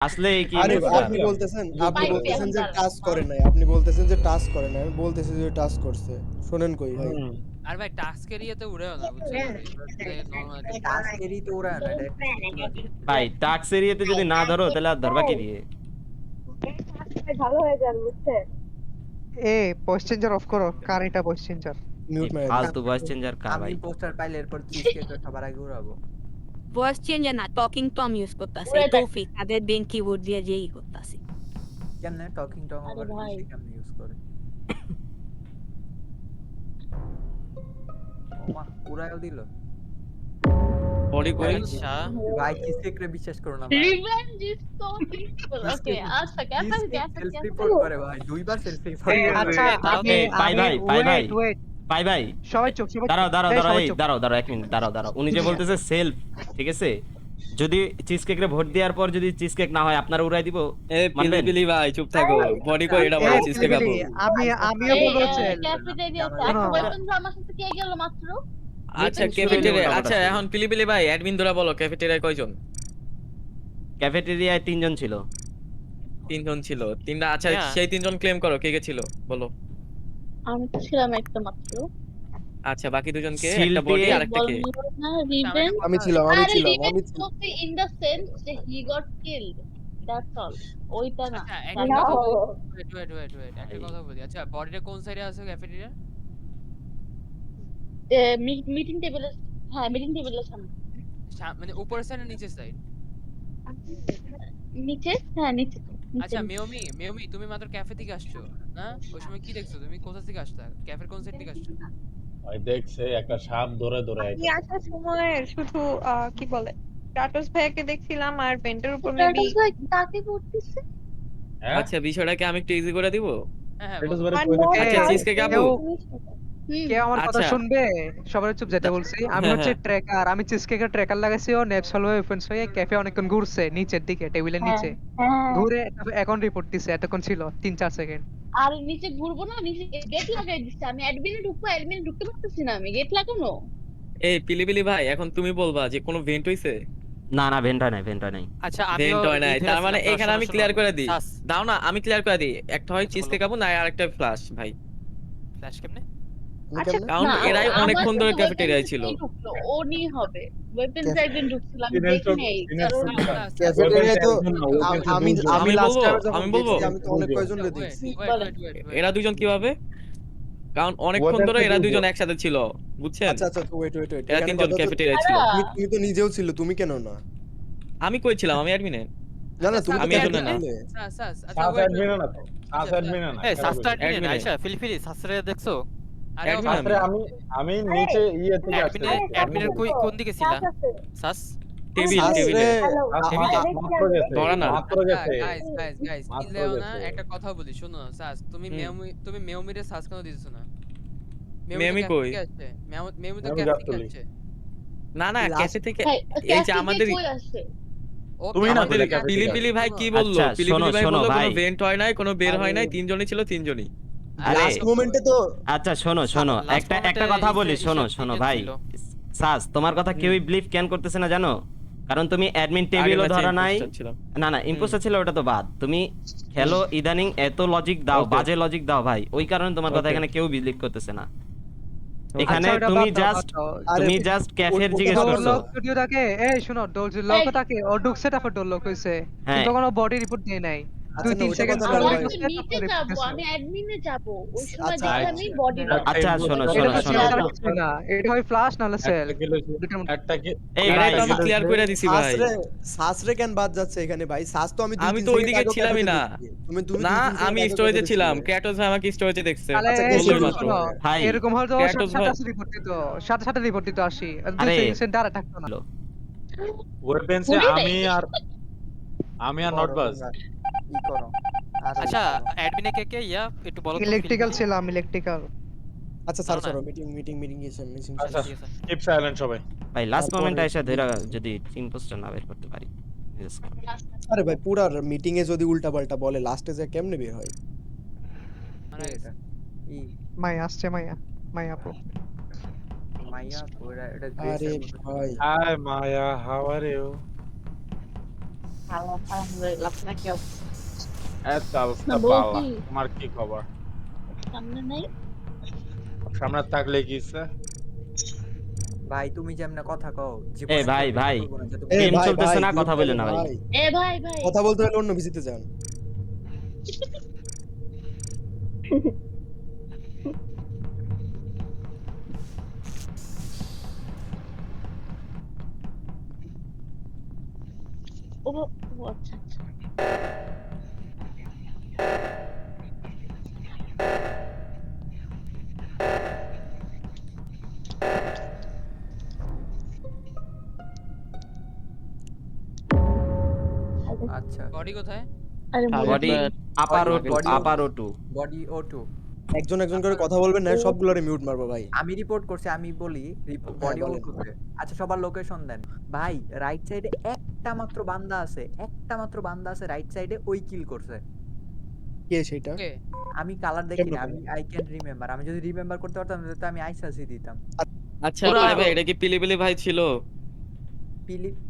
আসলে কি আরে নিউজটা? আপনি বলতেছেন পাইছি এখন যে দাঁড়ান। টাস্ক করে নাই। আপনি বলতেছেন যে টাস্ক করে নাই। আমি বলতেছি যে টাস্ক করছে। শোনেন কই ভাই। আর ভাই টাস্কের ইয়েতে উড়েও না বুঝছেন এবারে নরমাল একটা টাস্কেরই তো ওরা না, এটা লজিক। ভাই টাক্স এরিয়াতে যদি না ধরো তাহলে আর ধরবা কি দিয়ে? ভালো হয়ে যাবে বুঝছেন। এ ভয়েস চেঞ্জার অফ করো, কার এটা ভয়েস চেঞ্জার? মিউট এই মেরে দিছি। ফালতু ভয়েস চেঞ্জার কা আমি ভাই? পোস্টার পাইলে এরপর চিজ কেক সবার আগে উড়াবো। ভয়েস চেঞ্জার না, টকিং টম ইউজ করতাছে। উড়ে এই যাক। তৌফিক তাদের বেন কিবোর্ড দিয়ে যেই করতাছে। কেমনে টকিং টং আরে আবার ভাই। বেশি কেমনে ইউজ করে? ওমা উড়াইও দিল। বডি কই? আচ্ছা ভাই চিজ কেক রে বিশ্বাস করো না ভাই। Revenge is so beautiful. Okay, আচ্ছা সেলফ রিপোর্ট করে ভাই, দুইবার সেলফ রিপোর্ট ঠিক করে। আছে। আচ্ছা তাহলে এই, পাই ভাই, ওয়েট ওয়েট পাই ভাই সবাই চুপ, সবাই দাঁড়াও চুপ। দাঁড়াও এই, দাঁড়াও সবাই এই চুপ। দাঁড়াও এক মিনিট দাঁড়াও উনি যে বলতেছে সেলফ, ঠিক আছে? যদি চিজ কেক রে ভোট দেওয়ার পর যদি চিজ কেক না হয় আপনারা উড়াই দিব? এ মানবেন? পিলি ভাই চুপ থাকো। বডি কই এটা বলো চিজ কেক আপু। আমিও বলবো চেল। ক্যাফেটেরিয়াতে শোনো। একটা ওয়েপন তো আমার সাথে কে গেল মাত্র? আচ্ছা Meeting শুরু ক্যাফেটেরিয়া, হলো আচ্ছা মোটামুটি। এখন পিলি ভাই অ্যাডমিন ধরা বলো ক্যাফেটেরিয়ায় কয়জন? ক্যাফেটেরিয়ায় 3 জন ছিল। 3 জন ছিল। তিনটা আচ্ছা হ্যাঁ। সেই 3 জন ক্লেম করো কে কে ছিল বলো। আমি তো ছিলাম একটা মাত্র। আচ্ছা বাকি দুজন কে? Shield একটা বডি দিয়ে- আর একটা কে? বললো না রিভেঞ্জ। আমি ছিলাম। আরে রিভেঞ্জ ইন দ্য সেন্স যে he got killed. That's all. ওইটা না। আচ্ছা একটা না, কথা ও- বলি ওয়েট একটা কথা বলি আচ্ছা বডিটা কোন সাইডে আছে ক্যাফেটেরিয়া মিটিং টেবিলের হ্যাঁ মিটিং টেবিলের সামনে মানে উপরের সাইড না নিচের সাইড নিচে হ্যাঁ নিচে আচ্ছা মেওমি তুমি মাত্র ক্যাফে থেকে আসছো না ওই সময় কি দেখছো তুমি কোথা থেকে আসছো ক্যাফের কোন সাইড থেকে আসছো ভাই দেখছে একটা সাপ ধরে ধরে আমি আইছে। আসার সময় শুধু কি বলে টাটস ভাইয়াকে দেখছিলাম আর বেন্টের উপর মেবি কাকে করতেছে হ্যাঁ আচ্ছা বিষয়টাকে আমি একটু ইজি করে দিব। হ্যাঁ হ্যাঁ এটা বলো। ধরে আর কই মোট দেখছে? আচ্ছা চিজ কেক আপু কেউ আমার কথা আচ্ছা। শুনবে? সবাই চুপ যেতে বলছি। আমি হ্যাঁ, হচ্ছে হ্যাঁ। ট্র্যাকার, আমি চিজকেকের ট্র্যাকার লাগাইছি, ও নেপস হল ওয়েপন্স হয়ে ক্যাফে অনেকক্ষণ ঘুরছে নিচের দিকে টেবিলের নিচে হ্যাঁ ঘুরে তারপর এখন রিপোর্ট দিছে, এতক্ষণ ছিল 3-4 সেকেন্ড। আর নিচে ঘুরবো না নিচে গেট লাগাই দিচ্ছে আমি অ্যাডমিনে ঢুকতে পারতেছি না আমি গেট লাগানো এই পিলি ভাই এখন তুমি বলবা যে কোনো ভেন্ট হইছে? না ভেন্টা নাই। আচ্ছা ভেন্ট হয় নাই তার মানে এখানে আমি ক্লিয়ার করে দিই। দাও না আমি ক্লিয়ার করে দিই। একটা হয় চিজ কেক আপু না আরেকটা ফ্লাশ ভাই। ফ্ল্যাশ কেমনে আচ্ছা কারণ না, এরাই আমার অনেকক্ষণ ধরে সাথে ক্যাফেটেরিয়ায় weapons ছিল। এই ঢুকলো, ও নিয়ে হবে ওয়েপেন্স একদিন ঢুকছিল আমি দিনের দেখি চোখ- নেই দিনের কারণ চোখ- ক্যাফেটেরিয়ায় তো একজন না, ওখানে আমি দুজন। আমি আমি লাস্ট বলবো, টাইমে যখন আমি বলবো। দেখছি আমি তো অনেক কয়জনকে ওয়েট দেখছি। ওয়েট এরা দুজন কিভাবে? কারণ অনেকক্ষণ ধরে এরা দুজন একসাথে ছিল বুঝছেন? আচ্ছা ওয়েট এরা তিনজন ক্যাফেটেরিয়ায় ছিল। তুমি তো নিজেও ছিল, তুমি কেন না? আমি কই ছিলাম? আমি অ্যাডমিনে। না তুমি তো আমি admin admin না। ছিলে। সাস আচ্ছা সাপ ওয়েট অ্যাডমিন না তো। সাপ অ্যাডমিন না। এই সাসটা admin অ্যাডমিন এ। আইসা ফিলিফিলি সাসরে দেখছো আরে admin তারপরে আমি নিচে থেকে আসছি। অ্যাডমিনের কোন দিকে ছিলা সাস টেবিল সাস টেবিলে। রে, মাত্র গেছে। ধরা না। মাত্র গেছে। গাইস মাত্র ইলেও না গেছে। একটা কথা বলি শোনো সাস তুমি মেওমিরে সাস কেন দিতেছো না মেমি কই? মেমি তো মেমি ক্যাফে থেকে গাবতলী। আসছে না Last- ক্যাফে থেকে হ্যাঁ, এই যে ক্যাফে আমাদের কই আসছে ও তুমি না আমাদের বলে ক্যাফে থেকে পিলি ভাই কি বললো? আচ্ছা, পিলি শোনো, ভাই শোনো বললো কোনো ভাই। ভেন্ট হয় নাই, কোনো বের হয় নাই, আরে- তিনজনই ছিল তিনজনই। আরে লাস্ট মোমেন্টে তো আচ্ছা শোনো last একটা moment-এ কথা বলি ইসে শোনো তিনজন ভাই ছিল। সাস তোমার কথা কেউই বিলিভ ক্যান করতেছে না জানো? কারণ তুমি অ্যাডমিন টেবিলও আগের ম্যাচে ধরা নাই। imposter ছিলাম। না ইম্পোস্টার ছিল ওটা তো বাদ। তুমি খেলো ইদানিং এত লজিক দাও, Okay. বাজে লজিক দাও ভাই, ওই কারণে তোমার কথা Okay. এখানে কেউ বিলিভ করতেছে না। এখানে আচ্ছা, ওটা তুমি বাদ দাও, জাস্ট বাদ দাও। আরে তুমি জাস্ট ক্যাফের জিজ্ঞেস ওটা ডোর করছো। লক স্টুডিও থাকে, এই শুনো ডোর লক থাকে, ও ঢুকছে তারপর ডোর লক হইছে, হ্যাঁ। কিন্তু কোনো বডি রিপোর্ট দেয় নাই। আচ্ছা, না, 2-3 ওটা সেকেন্ড কথা পর না, আমার ভাই। তো ঢুকছে, নিচে তারপর যাব report আমি দিছে। অ্যাডমিনে যাব ওই সময় আচ্ছা, দেখি আমি বডি ড্রপ আচ্ছা শোনো এটা তো শোনো চেঞ্জ হচ্ছে না, এটা হয় ফ্লাশ নাহলে সেল। একটা কি এই এটাই ভাই তো আমি ক্লিয়ার করে দিছি ভাই। সাসরে কেন বাদ যাচ্ছে এখানে ভাই? সাস তো আমি আমি তো ওইদিকে ছিলামই না। না আমি স্টোরেজে ছিলাম। ক্যাটস ভাই আমাকে স্টোরেজে দেখছে। তাহলে আচ্ছা, এই কে শুনো, মাত্র? শুনো, ভাই। এরকম হয়তো ক্যাটস ভাই- সাথে রিপোর্ট দিত, সাথে রিপোর্ট দিত আসি, আর 2 আরে। সেকেন্ড দাঁড়া থাকতো না। ওয়েপেন্সে আমি আর নটবাজ। ই করো। আচ্ছা অ্যাডমিনে কে ইয়া একটু বলো তো ইলেকট্রিক্যাল ছিলাম, ইলেকট্রিক্যাল। আচ্ছা স্যার না, না। সরো মিটিং গেছে মিটিং আচ্ছা কিপ সাইলেন্ট সবাই। ভাই লাস্ট তারপরে- মোমেন্টে এসে ধরে যদি ইম্পোস্টার না বের করতে পারি। just করো। আরে ভাই পুরা মিটিং এ যদি উল্টাপাল্টা বলে লাস্টে যে কেমনে বের হয়? এটা ই মাইয়া আসছে, মাইয়া আপু। মাইয়া ওরা এটা আরে গ্রেসের মতো। ভাই hi Maya how are you? ভালো আলহামদুলিল্লাহ আপনার কি অবস্থা? এত অবস্থা না, বউ বালা কি? তোমার কি খবর? সামনে নাই? সামনে থাকলে কি হইছে? ভাই তুমি যেমনে কথা কও এ ভাই, কেউ ভাই। বলবো না যে তুমি- এই গেম ভাই, চলতেছে ভাই, না, কথা বলে না ভাই। এ ভাই ভাই কথা বলতে হলে অন্য ভিসিতে যান। ও ও আচ্ছা আচ্ছা আচ্ছা বডি কোথায়? আরে বডি আপার ও টু, Body আপার ও টু। বডি ও2 একজন একজন করে কথা বলবেন না, সবগুলোরে মিউট মারবো ভাই। আমি রিপোর্ট করছি আমি বলি বডি বলেন। ও2 আচ্ছা সবার লোকেশন দেন ভাই রাইট সাইডে একটা মাত্র বান্দা আছে রাইট সাইডে ওই কিল করছে কে সেটা? ওকে আমি কালার দেখি কেমনে না আমি আই ক্যান রিমেম্বার আমি যদি রিমেম্বার করতে পারতাম তাহলে তো আমি আইসাসি দিতাম আচ্ছা পুরা- ভাই ভাই এটা কি পিলিপিলি ভাই ছিল?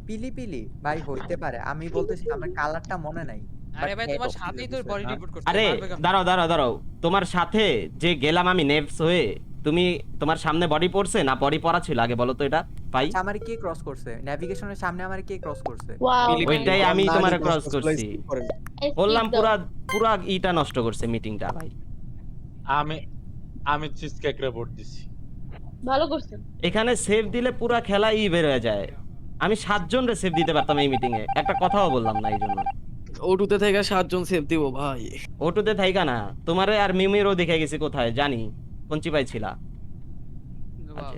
পিলি ভাই হইতে পারে আমি বলতেছি আমার কালারটা মনে নাই আরে But ভাই head তোমার of সাথেই the তো disease, বডি না? রিপোর্ট করতে আরে পারবে কেমন? দাঁড়াও তোমার সাথে যে গেলাম আমি নেভস হয়ে, তুমি তোমার সামনে বডি পড়ছে না বডি পড়া ছিল আগে বলো তো এটা পাই? আচ্ছা আমারে কে ক্রস করছে নেভিগেশনের সামনে আমারে কে ক্রস করছে ওয়াও Philip- ওইটাই আমি না, তোমারে না, ক্রস না, করছি। skip করেন। বললাম পুরা ইটা নষ্ট করছে মিটিংটা ভাই। আমি চিজ কেক রিপোর্ট দিছি। ভালো করছেন এখানে সেভ দিলে পুরা খেলা বের হয়ে যায়। আমি 7 জন রে সেভ দিতে পারতাম এই মিটিং এ, একটা কথাও বললাম না এই জন্য। ওটুতে থেকে 7 জন সেভ দিব ভাই। ওটুতে থাইকা না, তোমারে আর মিমিরও দেখে গেছি কোথায় জানি কোন চিপাই ছিলা। Wow,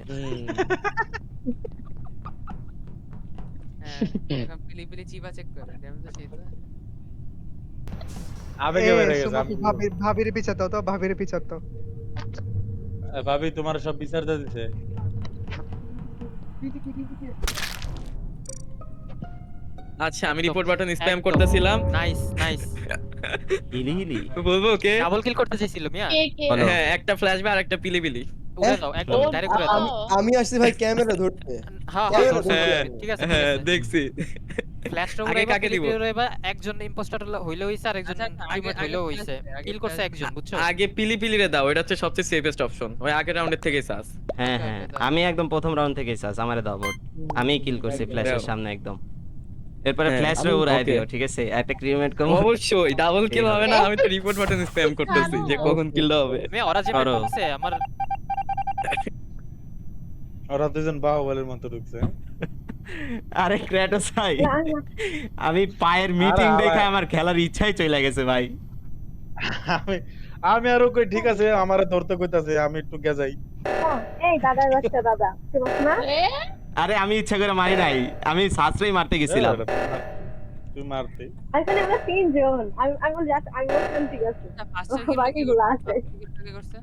হ্যাঁ, এখন পিলিপিলি চিবা চেক করে আমি তো সেই তো আবেগে বেড়ে গেছে আমি। ভাবির পিছা দাও তো, ভাবির পিছা তো। ভাবি তোমার সব বিচার দিয়ে দিছে। আচ্ছা আমি রিপোর্ট বাটন স্প্যাম করতেছিলাম। নাইস নাইস হিলি হিলি বলবো ওকে? ডাবল কিল করতে চাইছিল মিয়া কে কে বলো। হ্যাঁ একটা ফ্ল্যাশব্যাক আর একটা পিলিপিলি। উড়ে দাও একদম ও, ডাইরেক্ট উড়ে দাও আমি আসছি ভাই ক্যামেরা ধরতে। হ্যাঁ হ্যাঁ, ধরছি, হ্যাঁ, ঠিক আছে হ্যাঁ দেখছি। ফ্ল্যাশটা আগে উড়ে কাকে দিব? একজন ইম্পোস্টার হইলো হইছে আর একজন আচ্ছা, আচ্ছা, টিমমেট আগে- হইলো আগে হইছে আগে কিল করছে flash- একজন বুঝছো আগে পিলিপিলি রে দাও, এটা হচ্ছে সবচেয়ে সেফেস্ট অপশন। ওই আগের রাউন্ডের থেকে সাস। হ্যাঁ হ্যাঁ আমি একদম প্রথম রাউন্ড থেকে চাস আমারে দাও ভোট। আমি কিল করছি ফ্ল্যাশের দাও। সামনে একদম। এরপরে হ্যাঁ, ফ্ল্যাশ রে উড়াই okay. দিও, ঠিক আছে? একটা ক্রিমেট কম। অবশ্যই ডাবল কিল হবে না, আমি তো রিপোর্ট বাটন স্প্যাম করতেছি যে কখন কিল হবে। মিয়া ওরা যে করো। ম্যাচ আমার ওরা দুজন বাহুবলের মতো ঢুকছে। আরে ক্র্যাটোস ভাই, আমি পায়ের মিটিং আরে, দেখে আরে। আমার খেলার ইচ্ছাই চলে গেছে ভাই। আমি আমি আরো কই ঠিক আছে আমারে ধরতে কইতাছে আমি একটু গেজাই। এই দাদার বাচ্চা দাদা না এ আরে আমি ইচ্ছা করে মারি নাই, আমি সাসরেই মারতে গেছিলাম। তুই মারতে। আসলে আমরা তিনজন আমি বলি আমি বলছিলাম ঠিক আছে আচ্ছা, ফার্স্টের কিল বাকিগুলো আছে। কে করছে?